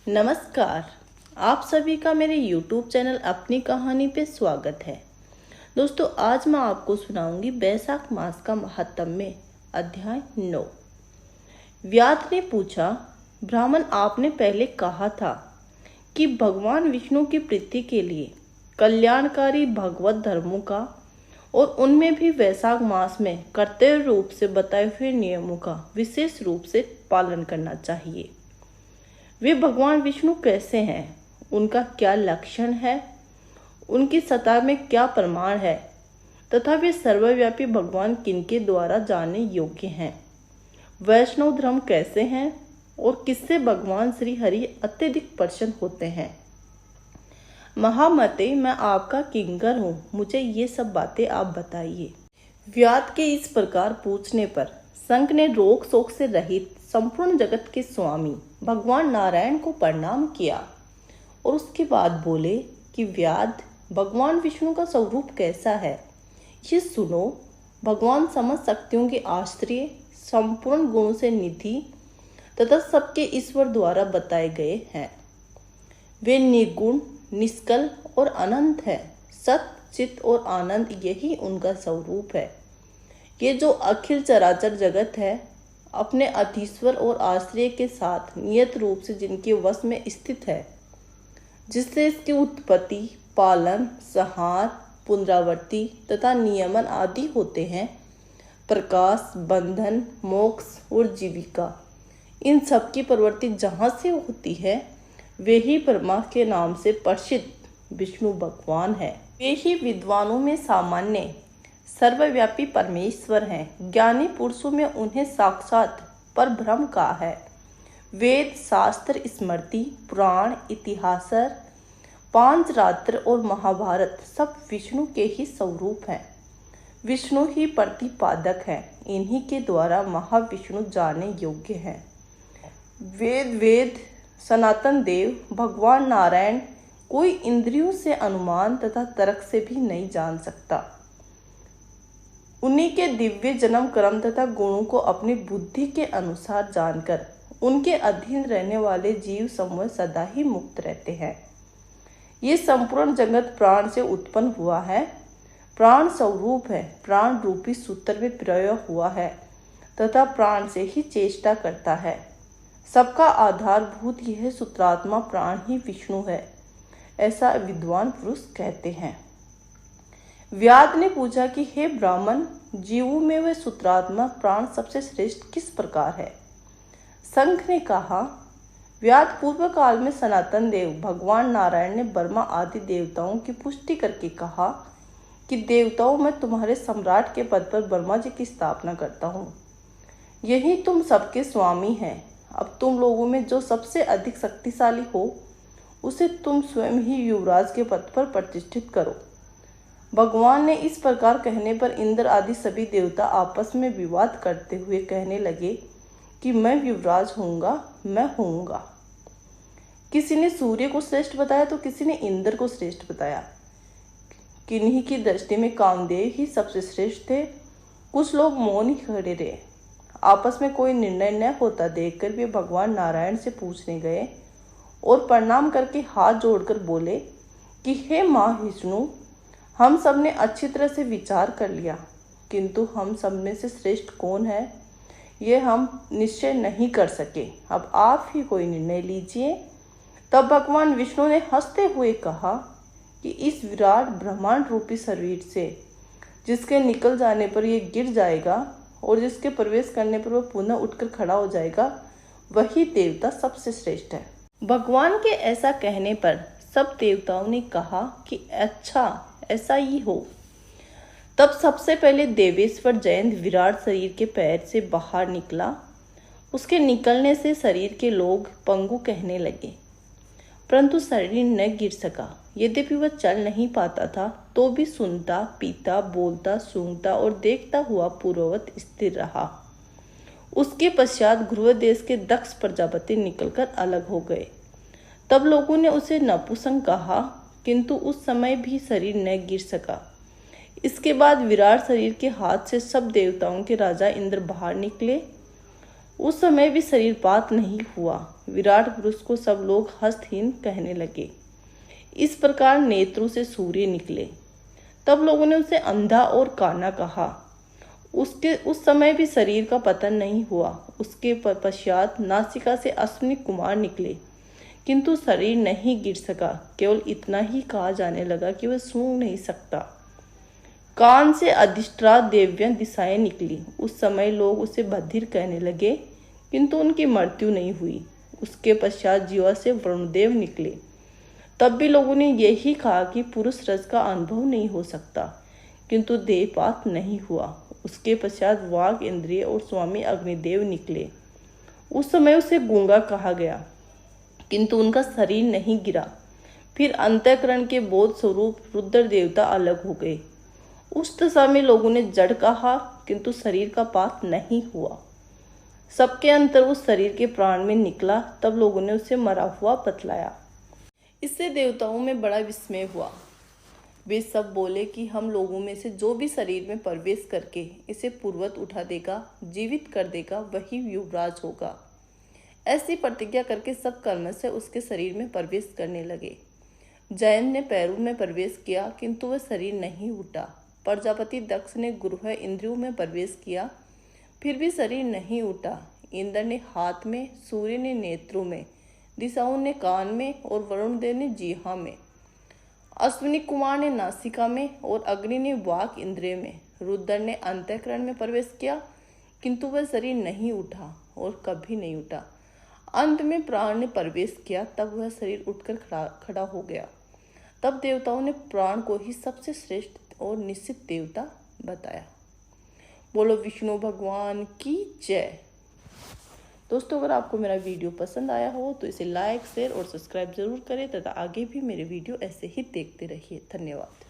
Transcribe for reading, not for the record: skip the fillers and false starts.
नमस्कार। आप सभी का मेरे YouTube चैनल अपनी कहानी पे स्वागत है। दोस्तों, आज मैं आपको सुनाऊंगी बैसाख मास का महात्म्य अध्याय 9। व्याध ने पूछा, ब्राह्मण, आपने पहले कहा था कि भगवान विष्णु की प्रीति के लिए कल्याणकारी भगवत धर्मों का और उनमें भी वैशाख मास में कर्तव्य रूप से बताए हुए नियमों का विशेष रूप से पालन करना चाहिए। वे भगवान विष्णु कैसे हैं, उनका क्या लक्षण है, उनकी सत्ता में क्या प्रमाण है तथा वे सर्वव्यापी भगवान किनके द्वारा जाने योग्य हैं। वैष्णव धर्म कैसे हैं और किससे भगवान श्री हरि अत्यधिक प्रसन्न होते हैं। महामते, मैं आपका किंकर हूँ, मुझे ये सब बातें आप बताइए। व्याध के इस प्रकार पूछने पर संक ने रोक शोक से रहित संपूर्ण जगत के स्वामी भगवान नारायण को प्रणाम किया और उसके बाद बोले कि व्याध, भगवान विष्णु का स्वरूप कैसा है ये सुनो। भगवान समस्त शक्तियों के आश्रय, संपूर्ण गुणों से निधि तथा सबके ईश्वर द्वारा बताए गए हैं। वे निर्गुण, निष्कल और अनंत है। सत, चित और आनंद यही उनका स्वरूप है। ये जो अखिल चराचर जगत है अपने अधीश्वर और आश्रय के साथ नियत रूप से जिनके वश में स्थित है, जिससे इसकी उत्पत्ति, पालन, संहार, पुनरावृत्ति तथा नियमन आदि होते हैं, प्रकाश, बंधन, मोक्ष और जीविका, इन सब की प्रवृत्ति जहाँ से होती है वे ही परमा के नाम से प्रसिद्ध विष्णु भगवान है। वे ही विद्वानों में सामान्य सर्वव्यापी परमेश्वर हैं। ज्ञानी पुरुषों में उन्हें साक्षात परब्रह्म कहा है। वेद, शास्त्र, स्मृति, पुराण, इतिहास, पांचरात्र और महाभारत सब विष्णु के ही स्वरूप हैं। विष्णु ही प्रतिपादक हैं। इन्हीं के द्वारा महाविष्णु जाने योग्य हैं। वेद सनातन देव भगवान नारायण कोई इंद्रियों से अनुमान तथा तर्क से भी नहीं जान सकता। उन्हीं के दिव्य जन्म क्रम तथा गुणों को अपनी बुद्धि के अनुसार जानकर उनके अधीन रहने वाले जीव समूह सदा ही मुक्त रहते हैं। ये संपूर्ण जगत प्राण से उत्पन्न हुआ है, प्राण स्वरूप है, प्राण रूपी सूत्र में प्रयोग हुआ है तथा प्राण से ही चेष्टा करता है। सबका आधारभूत यह सूत्रात्मा प्राण ही विष्णु है, ऐसा विद्वान पुरुष कहते हैं। व्याध ने पूछा कि हे ब्राह्मण, जीवों में वह सूत्रात्मा प्राण सबसे श्रेष्ठ किस प्रकार है। संघ ने कहा, व्याध, पूर्व काल में सनातन देव भगवान नारायण ने ब्रह्मा आदि देवताओं की पुष्टि करके कहा कि देवताओं, मैं तुम्हारे सम्राट के पद पर ब्रह्मा जी की स्थापना करता हूँ। यही तुम सबके स्वामी हैं। अब तुम लोगों में जो सबसे अधिक शक्तिशाली हो उसे तुम स्वयं ही युवराज के पद पर प्रतिष्ठित करो। भगवान ने इस प्रकार कहने पर इंद्र आदि सभी देवता आपस में विवाद करते हुए कहने लगे कि मैं युवराज होऊंगा, मैं होऊंगा। किसी ने सूर्य को श्रेष्ठ बताया तो किसी ने इंद्र को श्रेष्ठ बताया। किन्हीं की दृष्टि में कामदेव ही सबसे श्रेष्ठ थे। कुछ लोग मौन ही खड़े रहे। आपस में कोई निर्णय न होता देखकर वे भगवान नारायण से पूछने गए और प्रणाम करके हाथ जोड़कर बोले कि हे माँ विष्णु, हम सब ने अच्छी तरह से विचार कर लिया, किंतु हम सब में से श्रेष्ठ कौन है ये हम निश्चय नहीं कर सके। अब आप ही कोई निर्णय लीजिए। तब भगवान विष्णु ने हंसते हुए कहा कि इस विराट ब्रह्मांड रूपी शरीर से जिसके निकल जाने पर यह गिर जाएगा और जिसके प्रवेश करने पर वह पुनः उठकर खड़ा हो जाएगा, वही देवता सबसे श्रेष्ठ है। भगवान के ऐसा कहने पर सब देवताओं ने कहा कि अच्छा, ऐसा ही हो। तब सबसे पहले देवेश्वर जयंत विराट शरीर के पैर से बाहर निकला। उसके निकलने से शरीर के लोग पंगु कहने लगे, परंतु शरीर न गिर सका। यद्यपि वह चल नहीं पाता था तो भी सुनता, पीता, बोलता, सूंघता और देखता हुआ पूर्ववत स्थिर रहा। उसके पश्चात ध्रुव देश के दक्ष प्रजापति निकलकर अलग हो गए। तब लोगों ने उसे नपुंसक कहा, किंतु उस समय भी शरीर न गिर सका। इसके बाद विराट शरीर के हाथ से सब देवताओं के राजा इंद्र बाहर निकले। उस समय भी शरीरपात नहीं हुआ। विराट पुरुष को सब लोग हस्तहीन कहने लगे। इस प्रकार नेत्रों से सूर्य निकले। तब लोगों ने उसे अंधा और काना कहा। उस समय भी शरीर का पतन नहीं हुआ। उसके पश्चात नासिका से अश्विनी कुमार निकले, किंतु शरीर नहीं गिर सका। केवल इतना ही कहा जाने लगा कि वह सूंघ नहीं सकता। कान से अधिष्ठा देव्यं दिशाएं निकली। उस समय लोग उसे बधिर कहने लगे, किंतु उनकी मृत्यु नहीं हुई। उसके पश्चात जीवा से वरुणदेव निकले। तब भी लोगों ने यही कहा कि पुरुष रस का अनुभव नहीं हो सकता, किंतु देहपात नहीं हुआ। उसके पश्चात वाग इंद्रिय और स्वामी अग्निदेव निकले। उस समय उसे गूंगा कहा गया, किंतु उनका शरीर नहीं गिरा। फिर अंतःकरण के बोध स्वरूप रुद्र देवता अलग हो गए। उस दशा में लोगों ने जड़ कहा, किंतु शरीर का पात नहीं हुआ। सबके अंतर उस शरीर के प्राण में निकला। तब लोगों ने उसे मरा हुआ बतलाया। इससे देवताओं में बड़ा विस्मय हुआ। वे सब बोले कि हम लोगों में से जो भी शरीर में प्रवेश करके इसे पूर्वत उठा देगा, जीवित कर देगा, वही युवराज होगा। ऐसी प्रतिज्ञा करके सब कर्म से उसके शरीर में प्रवेश करने लगे। जयन ने पैरों में प्रवेश किया, किंतु वह शरीर नहीं उठा। प्रजापति दक्ष ने गुरुह इंद्रियों में प्रवेश किया, फिर भी शरीर नहीं उठा। इंद्र ने हाथ में, सूर्य ने नेत्रों में, दिशाओं ने कान में और वरुण देव ने जीहा में, अश्विनी कुमार ने नासिका में और अग्नि ने वाक इंद्रिय में, रुद्र ने अंतःकरण में प्रवेश किया, किंतु वह शरीर नहीं उठा और कभी नहीं उठा। अंत में प्राण ने प्रवेश किया, तब वह शरीर उठकर खड़ा हो गया। तब देवताओं ने प्राण को ही सबसे श्रेष्ठ और निश्चित देवता बताया। बोलो विष्णु भगवान की जय। दोस्तों, अगर आपको मेरा वीडियो पसंद आया हो तो इसे लाइक, शेयर और सब्सक्राइब जरूर करें तथा आगे भी मेरे वीडियो ऐसे ही देखते रहिए। धन्यवाद।